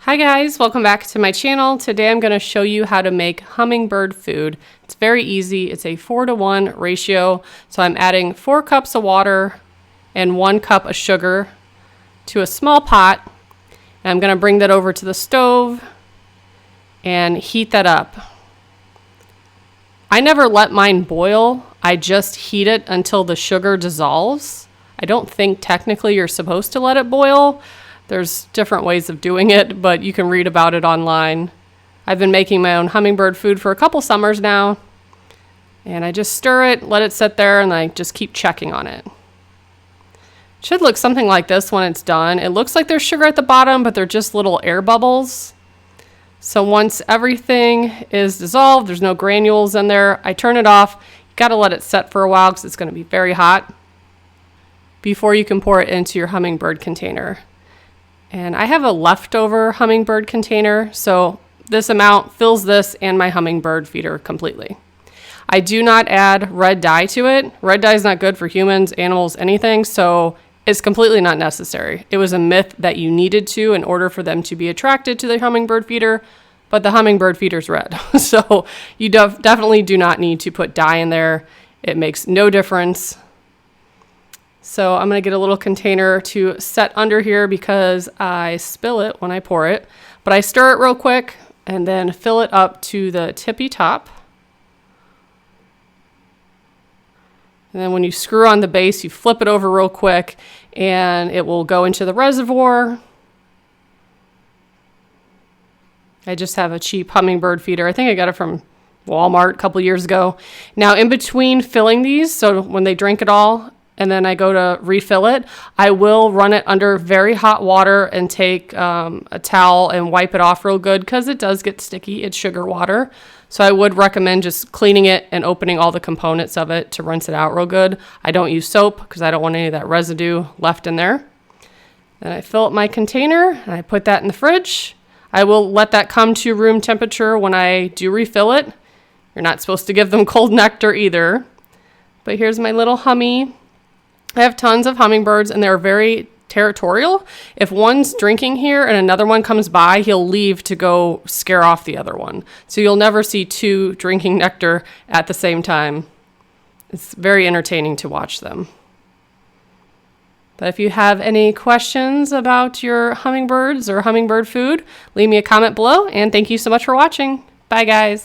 Hi guys, welcome back to my channel. Today I'm going to show you how to make hummingbird food. It's very easy. It's a 4-to-1 ratio. So I'm adding 4 cups of water and 1 cup of sugar to a small pot. And I'm going to bring that over to the stove and heat that up. I never let mine boil. I just heat it until the sugar dissolves. I don't think technically you're supposed to let it boil. There's different ways of doing it, but you can read about it online. I've been making my own hummingbird food for a couple summers now. And I just stir it, let it sit there, and I just keep checking on it. It should look something like this when it's done. It looks like there's sugar at the bottom, but they're just little air bubbles. So once everything is dissolved, there's no granules in there, I turn it off. You gotta let it set for a while because it's gonna be very hot before you can pour it into your hummingbird container. And I have a leftover hummingbird container, so this amount fills this and my hummingbird feeder completely. I do not add red dye to it. Red dye is not good for humans, animals, anything, so it's completely not necessary. It was a myth that you needed to in order for them to be attracted to the hummingbird feeder, but the hummingbird feeder's red. So you definitely do not need to put dye in there. It makes no difference. So I'm going to get a little container to set under here because I spill it when I pour it. But I stir it real quick and then fill it up to the tippy top. And then when you screw on the base, you flip it over real quick and it will go into the reservoir. I just have a cheap hummingbird feeder. I think I got it from Walmart a couple years ago. Now in between filling these, so when they drink it all, and then I go to refill it, I will run it under very hot water and take a towel and wipe it off real good because it does get sticky. It's sugar water. So I would recommend just cleaning it and opening all the components of it to rinse it out real good. I don't use soap because I don't want any of that residue left in there. Then I fill up my container and I put that in the fridge. I will let that come to room temperature when I do refill it. You're not supposed to give them cold nectar either. But here's my little hummy. I have tons of hummingbirds and they're very territorial. If one's drinking here and another one comes by, he'll leave to go scare off the other one. So you'll never see 2 drinking nectar at the same time. It's very entertaining to watch them. But if you have any questions about your hummingbirds or hummingbird food, leave me a comment below, and thank you so much for watching. Bye guys.